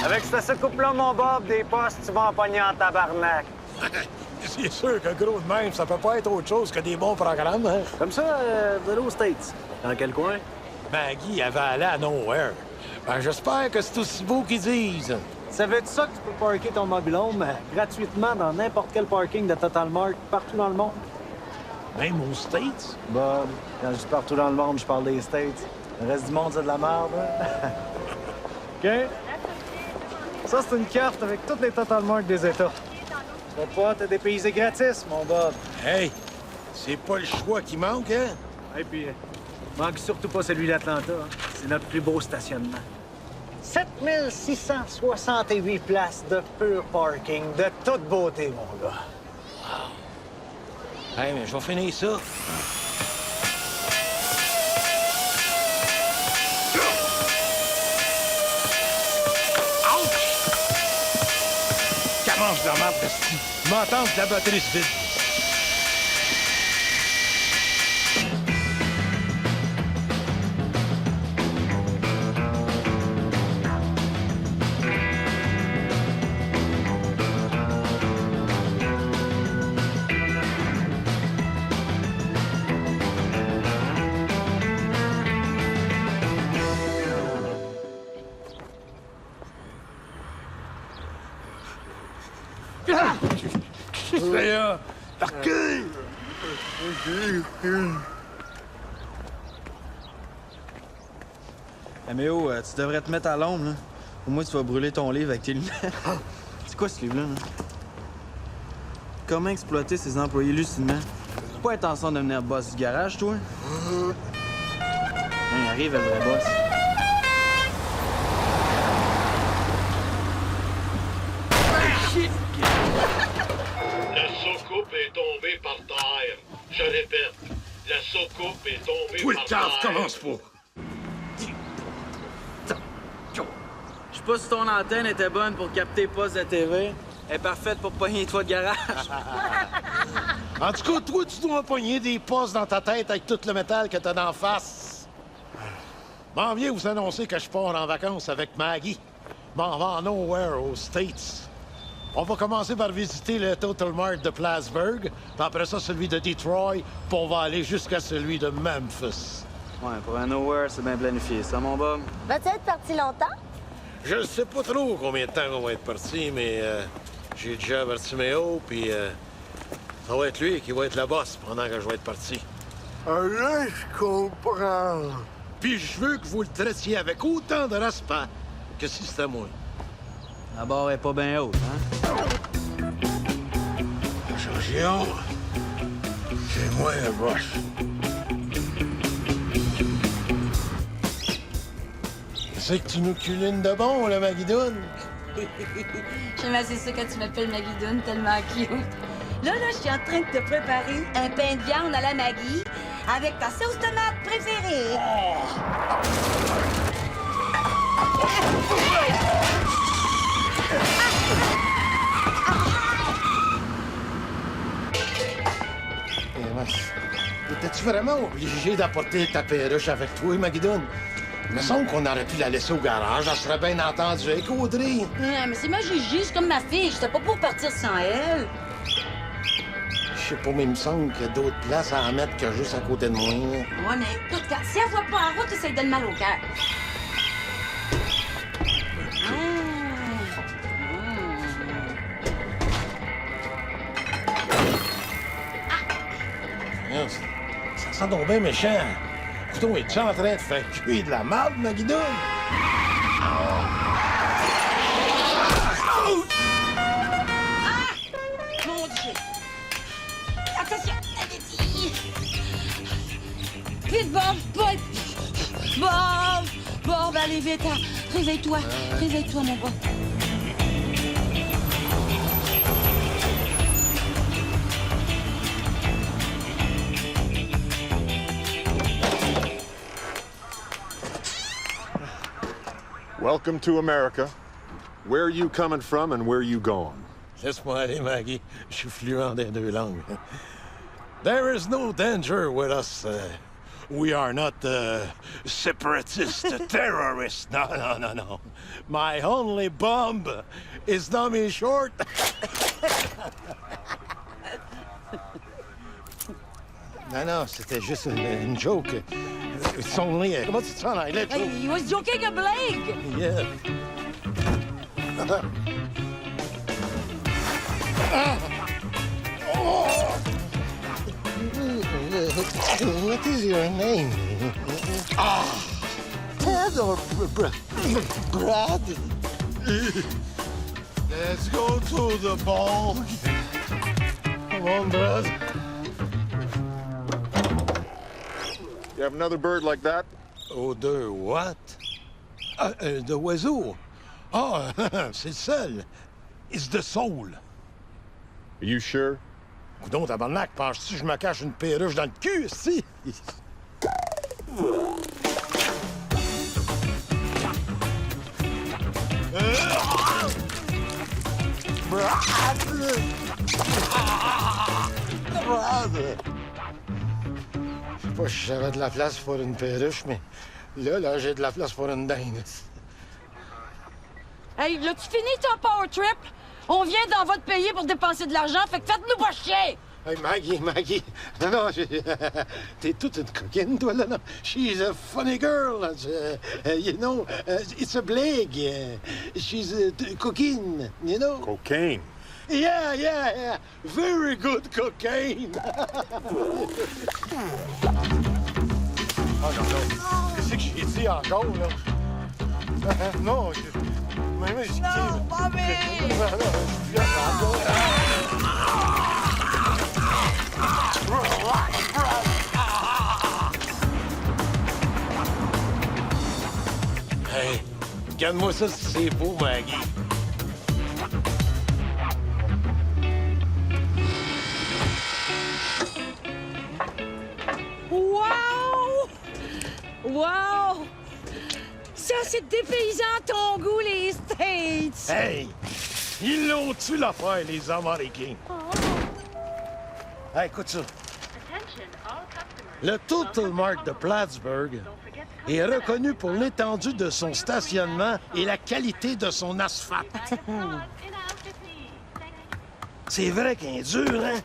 Avec cette coupe-là, mon Bob, des postes, tu vas en pogner en tabarnak. C'est sûr que gros de même, ça peut pas être autre chose que des bons programmes, hein? Comme ça, vous allez aux States. Dans quel coin? Maggie, elle va aller à Nowhere. Ben, j'espère que c'est aussi beau qu'ils disent. Savais-tu ça que tu peux parker ton mobil-home gratuitement dans n'importe quel parking de Total Mart partout dans le monde? Même aux States? Bob, quand je dis partout dans le monde, je parle des States. Le reste du monde, c'est de la merde, hein? OK? Ça, c'est une carte avec toutes les Total Mart des États. Tu vas pouvoir te dépayser gratis, mon Bob. Hey, c'est pas le choix qui manque, hein? Et puis, manque surtout pas celui d'Atlanta. Hein. C'est notre plus beau stationnement. 7668 places de pur parking, de toute beauté, mon gars. Hey, mais je vais finir ça. Commence la marque de ski. M'entends que la batterie se vide. Là, recule! Améo, tu devrais te mettre à l'ombre, là. Au moins, tu vas brûler ton livre avec tes lunettes. C'est quoi ce livre-là, là? Comment exploiter ses employés lucidement? T'as pas intention de devenir boss du garage, toi? Il arrive, le vrai boss. La soucoupe est tombée par terre. Je répète, la soucoupe est tombée Oui, par Carl, terre. commence pas. Je sais pas si ton antenne était bonne pour capter postes de TV. Elle est parfaite pour pogner les toits de garage. En tout cas, toi, tu dois pogner des postes dans ta tête avec tout le métal que t'as d'en face. M'en viens vous annoncer que je pars en vacances avec Maggie. M'en va en Nowhere, aux States. On va commencer par visiter le Total Mart de Plattsburgh, puis après ça, celui de Detroit, puis on va aller jusqu'à celui de Memphis. Ouais, pour un Nowhere, c'est bien planifié, ça, mon Bob? Vas-tu être parti longtemps? Je ne sais pas trop combien de temps on va être parti, mais j'ai déjà averti Méo, puis ça va être lui qui va être la boss pendant que je vais être parti. Là, je comprends. Puis je veux que vous le traitiez avec autant de respect que si c'était moi. La barre est pas bien haute, hein? Georgion, c'est moi le boss. C'est que tu nous culines de bon, le Maguidoune? J'aime assez ça quand tu m'appelles Maguidoune, tellement cute. Là, je suis en train de te préparer un pain de viande à la Maggie avec ta sauce tomate préférée. Étais-tu vraiment obligé d'apporter ta perruche avec toi, Maguidoune? Il me semble qu'on aurait pu la laisser au garage. Elle serait bien entendue avec Audrey. Ouais, mais c'est ma Gigi, c'est comme ma fille. J'étais pas pour partir sans elle. Je sais pas, mais il me semble qu'il y a d'autres places à en mettre que juste à côté de moi. Ouais, mais écoute, si elle voit pas en route, ça lui donne mal au cœur. Ça sent donc bien méchant. Couteau, es-tu en train de faire cuire de la marde, Maguidoune? Mon Dieu! Attention! Vite, Bob! Bob, allez vite! Hein. Réveille-toi! Réveille-toi, mon Bob! Welcome to America. Where are you coming from and where are you going? Laisse-moi aller, Maggie. Je suis fluent des deux langues. There is no danger with us We are not separatist terrorists. No, no, no, no. My only bomb is dummy short. Non, non, c'était juste une joke. It's only... Comment tu te sens en anglais, Joe? He was joking a Blake! Yeah. What is your name? Ted or Brad? Let's go to the ball. Come on, Brad. You have another bird like that? Oh, de what? De oiseau. Ah, c'est le seul. It's the soul. Are you sure? Coudon, tabarnak, penses-tu que je me cache une perruche dans le cul, si? Je sais pas si j'avais de la place pour une perruche, mais là, j'ai de la place pour une dinde. Hey, l'as-tu fini ton power trip? On vient dans votre pays pour dépenser de l'argent, fait que faites-nous pas chier! Hey, Maggie. Non, t'es toute une coquine, toi, là. Non. She's a funny girl. You know, it's a blague. She's a coquine, you know? Cocaine. Yeah. Very good cocaine. Oh, non. Qu'est-ce que j'ai dit encore, là? Non, Non, Bobby! Hey, regarde-moi ça si c'est beau, Maggie. Wow! Wow! Ça, c'est dépaysant à ton goût, les States! Hey! Ils l'ont tué l'affaire, les Américains. Hey, écoute ça. Le Total Mart de Plattsburgh est reconnu pour l'étendue de son stationnement et la qualité de son asphalte. C'est vrai qu'il est dur, hein?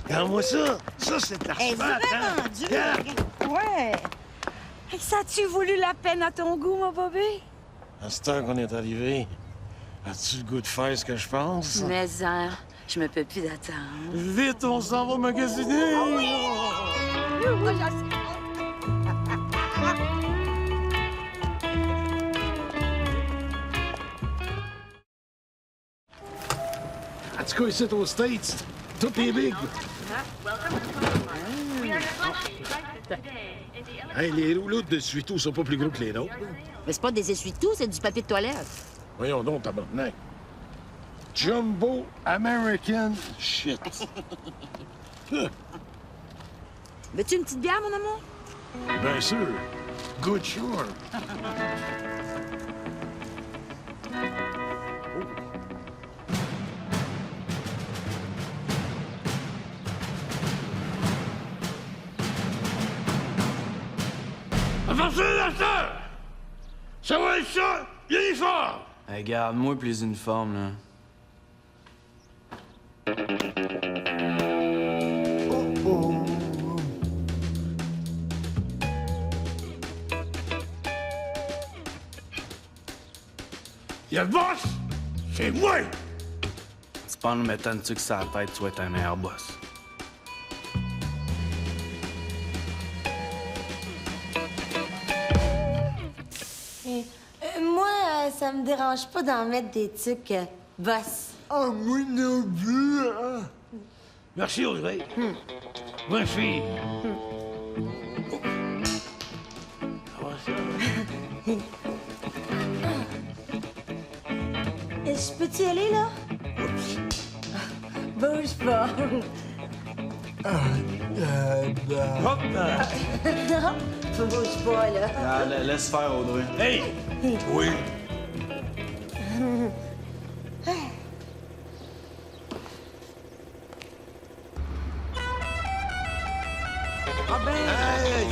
Regarde-moi ça. Ça, c'est de Hey, l'asphalte, c'est hein? vraiment dur! Regarde. Ouais! Hey, ça a-tu voulu la peine à ton goût, mon Bobby? À ce temps qu'on est arrivé, as-tu le goût de faire ce que je pense? Mais je me peux plus d'attendre. Vite, on s'en va magasiner! En tout cas, ici, aux States, tout est big. Hey, les rouleaux de suito sont pas plus gros que les nôtres. Mais c'est pas des essuie-tout, c'est du papier de toilette. Voyons donc, tabarnak. Jumbo American shit. Veux-tu une petite bière, mon amour? Bien sûr. Good sure. Avancez, l'acteur! Ça va être ça, l'uniforme! Hey, garde-moi pis les uniformes, là. Y'a le boss! C'est moi! C'est pas en nous mettant une tuque sur la tête, tu vas être un meilleur boss. Moi, ça me dérange pas d'en mettre des trucs boss. Ah, moi non plus, hein? Merci, Audrey. Bonne fille. Je peux-tu y aller, là? Bouge pas. Hop là. Non, bouge pas, là. Ah, laisse faire, Audrey. Hey! Oui. Ah ben... Hey!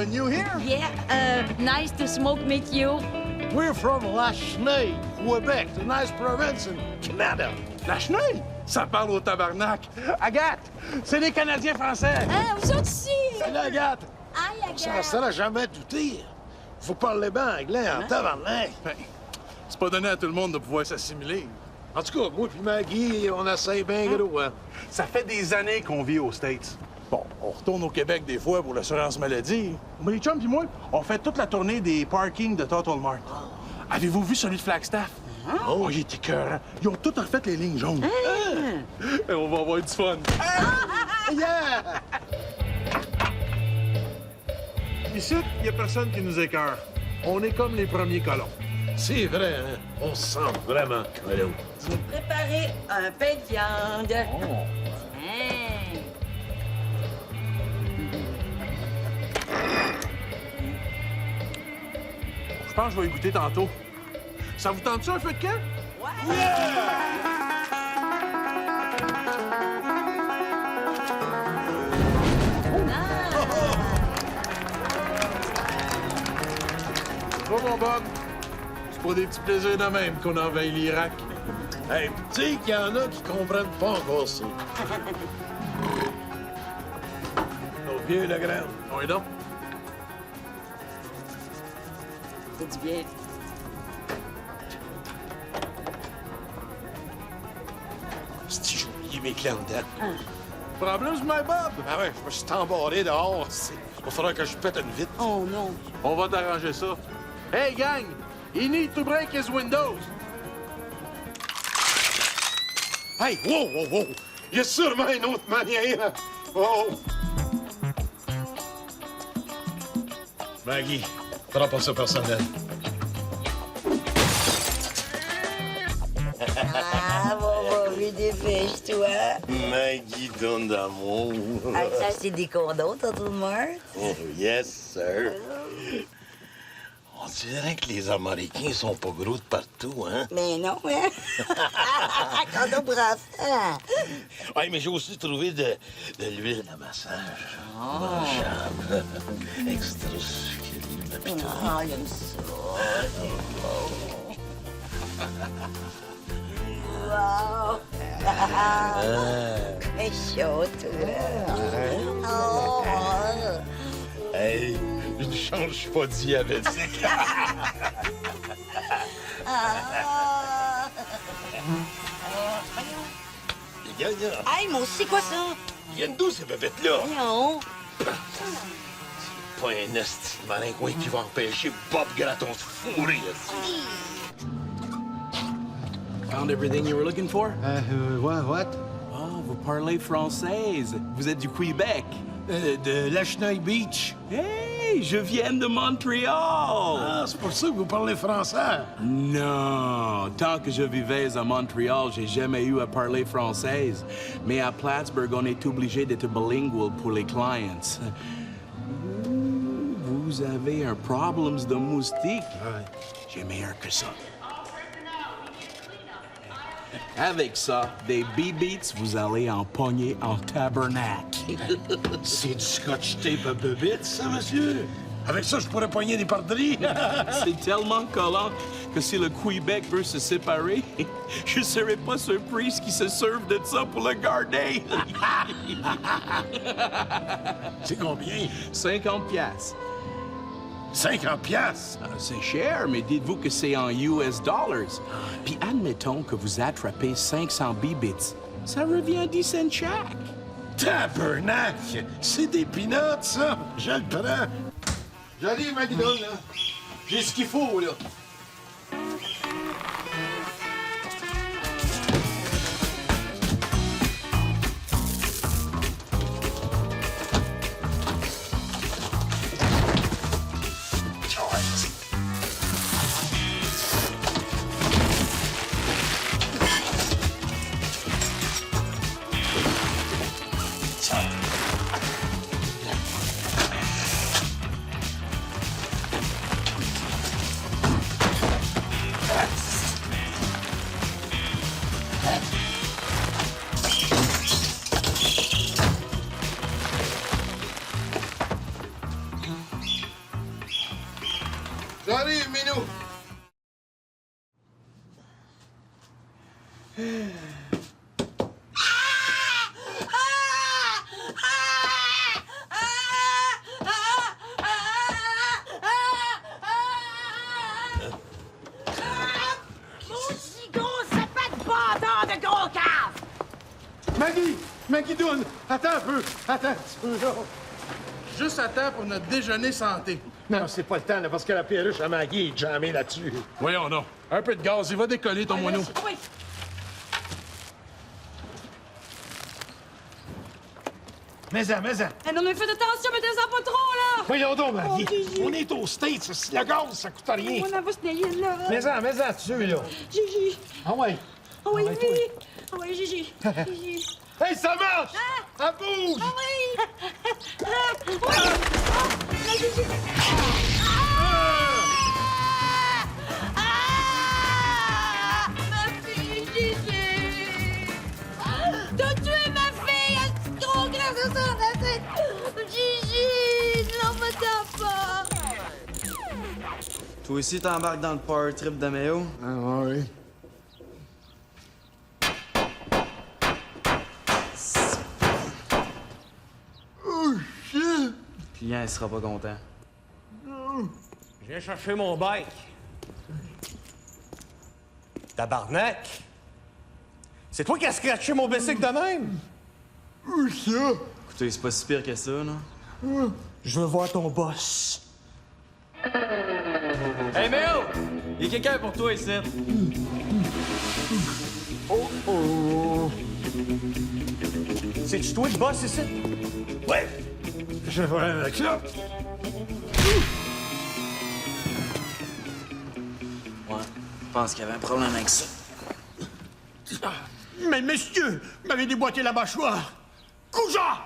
new here? Yeah, nice to smoke meet you. We're from Lachenay, Quebec, the nice province in Canada. Lachenay? Ça parle au tabarnak. Agathe, c'est des Canadiens français. Ah, vous autres ici! Salut, Agathe. Aïe, Ça serait jamais douté. Faut parler bien anglais en tabarnak. Ben, c'est pas donné à tout le monde de pouvoir s'assimiler. En tout cas, moi puis Maggie, on essaye bien gros, hein. Ça fait des années qu'on vit aux States. Bon, on retourne au Québec des fois pour l'assurance maladie. Mais les chums pis moi, on fait toute la tournée des parkings de Total Mart. Avez-vous vu celui de Flagstaff? Oh, il était cœur. Ils ont tous refait les lignes jaunes. Et on va avoir du fun. Yeah! Ici, il y a personne qui nous écœure. On est comme les premiers colons. C'est vrai, hein? On se sent vraiment colons. J'ai préparé un pain de viande. Hein. Je pense que je vais y goûter tantôt. Ça vous tente ça, un feu de camp? Bon, mon Bob. C'est pas des petits plaisirs de même qu'on envahit l'Irak. Hey, tu sais qu'il y en a qui comprennent pas encore ça. Nos vieux, le grand. Oui, donc. C'est du bien. C'est j'ai oublié mes clés en dedans. Problems, my Bob? Ah ouais, je me suis embarré dehors. Il va falloir que je pète une vitre. Oh non. On va t'arranger ça. Hey, gang! He need to break his windows. Hey, wow, wow, wow! Il y a sûrement une autre manière. Oh! Maggie, prends pas ça personnel. Ah, bon, dépêche-toi. Maggie donne d'amour. Ah, ça, c'est des condoms, Total Mart? Oh, yes, sir. On dirait que les Américains sont pas gros de partout, hein? Mais non, hein? Condom pour enfants. Oui, mais j'ai aussi trouvé de l'huile à massage. Mangeable. Extra sucré, pis tout. Ah, j'aime ça. Wow! Mais chaud, toi. Oh! Hey, une chance, je suis pas diabétique. Les gars, Hey, mon, c'est quoi ça? ils viennent d'où, ces bébêtes-là? Voyons. Pas un esti de maringouin qui va empêcher Bob Gratton de fourrer, esti. Found everything you were looking for? What? Oh, vous parlez française. Vous êtes du Québec. De Lachenay Beach. Hey, je viens de Montréal. Ah, c'est pour ça que vous parlez français. Non, tant que je vivais à Montréal, j'ai jamais eu à parler française. Mais à Plattsburgh, on est obligé d'être bilingual pour les clients. Vous avez un problème de moustique? J'ai meilleur que ça. Avec ça, des B-Beats, vous allez en pogner en tabernacle. C'est du scotch tape à bébite, ça, monsieur? Avec ça, je pourrais pogner des pardries. C'est tellement collant que si le Québec veut se séparer, je serais pas surprise qu'ils se servent de ça pour le garder. C'est combien? 50 piastres. 50 piastres. C'est cher, mais dites-vous que c'est en US dollars. Puis admettons que vous attrapez 500 B-Bits. Ça revient à 10 cents chaque. Tabernacle! C'est des peanuts, ça! Je le prends! J'arrive, Maguidon, là! J'ai ce qu'il faut, là! Maggie! Maggie Doune! Attends un peu! Attends un petit peu, là! Juste à temps pour notre déjeuner santé. Non, c'est pas le temps, là, parce que la perruche à Maggie est jammée là-dessus. Voyons donc. Un peu de gaz, il va décoller ton moineau. Oui. Mais-en! Eh non, mais faites attention, mettez-en pas trop, là! Voyons donc, Maggie! Oh, Gigi. On est aux States, si le gaz, ça coûte rien! On en va se nailler, là. Mais-en, dessus, là! Gigi. Ah ouais! Ah oui, Ah ouais, oui. Ah oui, Gigi. Gigi. Hey, ça marche! Ah! Elle bouge! Ah oui! Ah! Oui! Ah! La Gigi! Ah! Ma fille, Gigi! T'as tué ma fille! Un petit gros graisse sur la tête! Gigi! Ne l'en pas! Toi aussi, t'embarques dans le power trip de Méo? Ah ouais. Le client, il sera pas content. Je viens chercher mon bike. Tabarnak! C'est toi qui as scratché mon bicycle de même? Où ça? Écoutez, c'est pas si pire que ça, là. Je veux voir ton boss. Hey, Méo! Il y a quelqu'un pour toi ici. Oh! C'est-tu toi le boss ici? Ouais! Je vais voir avec ça. Ouais, je pense qu'il y avait un problème avec ça. Mais messieurs, vous m'avez déboîté la mâchoire! Couja!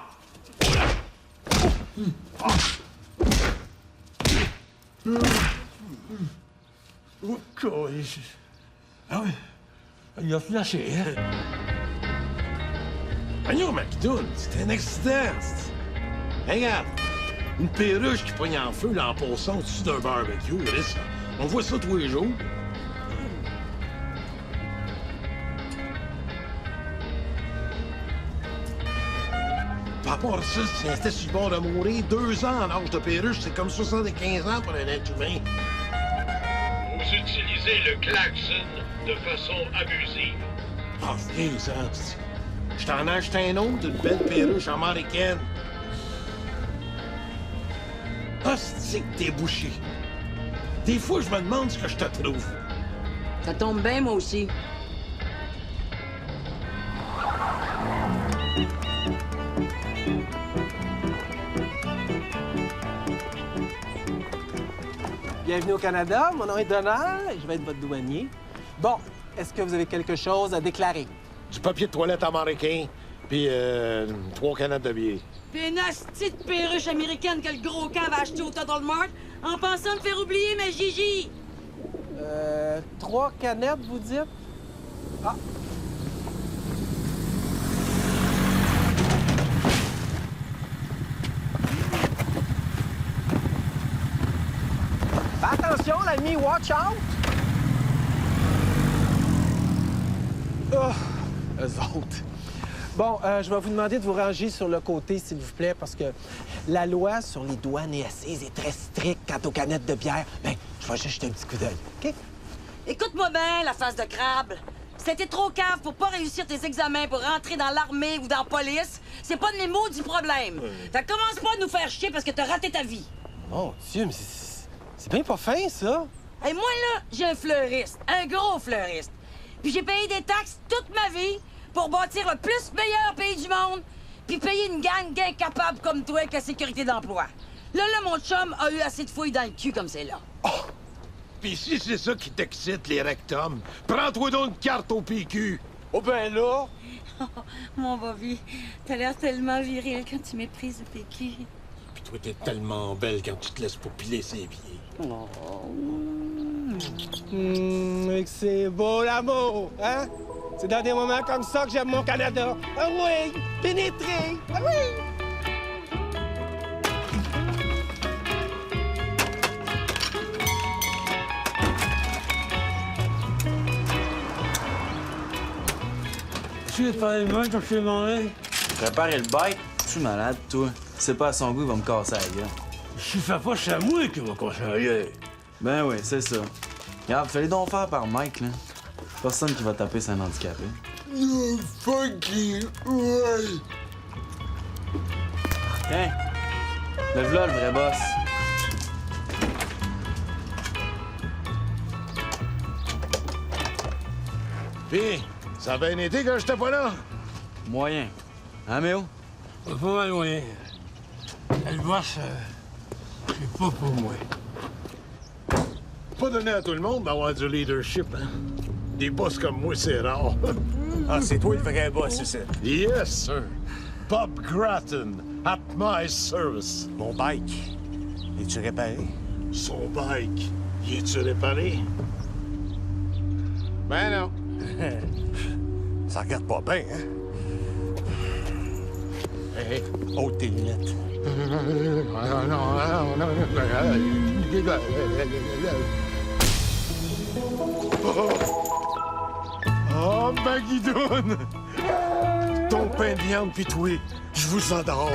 Oh, courage. Ah oui, il a flashé, hein? Voyons, McDoon, c'était un accident. Regarde, une perruche qui pogne en feu là, en passant au-dessus d'un barbecue, là, ça. On voit ça tous les jours. Par rapport à ça, si c'était sur le bord de mourir, 2 ans en âge de perruche, c'est comme 75 ans pour un être humain. Vous utilisez le klaxon de façon abusive. Ah, viens, ça. Je t'en ai acheté un autre, une belle perruche américaine. Ah, c'est que t'es bouché. Des fois, je me demande ce que je te trouve. Ça tombe bien, moi aussi. Bienvenue au Canada, mon nom est Donald et je vais être votre douanier. Bon, est-ce que vous avez quelque chose à déclarer? Du papier de toilette américain, puis 3 canettes de bière. Puis une hostie de perruche américaine que le gros camp va acheter au Total Mart en pensant me faire oublier ma Gigi. 3 canettes, vous dites? Ah. Fais attention, l'ami, watch out! Oh, eux autres. Bon, je vais vous demander de vous ranger sur le côté, s'il vous plaît, parce que la loi sur les douanes et assises est très stricte quant aux canettes de bière. Ben, je vais juste jeter un petit coup d'œil, OK? Écoute-moi bien, la face de crabe. C'était trop cave pour pas réussir tes examens pour rentrer dans l'armée ou dans la police. C'est pas de mes mots du problème. Fait que commence pas à nous faire chier parce que t'as raté ta vie. Mon Dieu, mais c'est bien pas fin, ça. Et moi, là, j'ai un fleuriste, un gros fleuriste. Puis j'ai payé des taxes toute ma vie pour bâtir le plus meilleur pays du monde, puis payer une gang d'incapables comme toi avec la sécurité d'emploi. Là, mon chum a eu assez de fouilles dans le cul comme c'est là. Oh! Pis si c'est ça qui t'excite, les rectums, prends-toi donc une carte au PQ. Oh ben là! Mon Bobby, t'as l'air tellement viril quand tu méprises le PQ. Pis toi, t'es tellement belle quand tu te laisses populer ses pieds. Oh. C'est beau l'amour, hein? C'est dans des moments comme ça que j'aime mon Canada. Ah oui! Pénétrer! Ah oui! Tu es pas les mains quand je suis demandé? Préparer le bike? Je suis malade, toi. C'est pas à son goût, il va me casser la gueule. Si ça pas, c'est à moi qui va casser la gueule. Ben oui, c'est ça. Regarde, fais-les donc faire par Mike, là. Personne qui va taper sur un handicapé. No fucking way! Tiens, le v'là, le vrai boss. Pis, ça a bien été quand j'étais pas là? Moyen. Hein, Méo? Pas mal moyen. Le boss, c'est pas pour moi. Pas donné à tout le monde d'avoir du leadership, hein? Des boss comme moi, c'est rare. Ah, c'est toi le vrai boss, c'est ça. Yes, sir. Bob Gratton, at my service. Mon bike, es-tu réparé? Son bike, y est-tu réparé? Ben non. Ça regarde pas bien, hein? Hé, ôte tes lunettes. Oh, Maggie Doone! Ton pain de viande pis toi, je vous adore.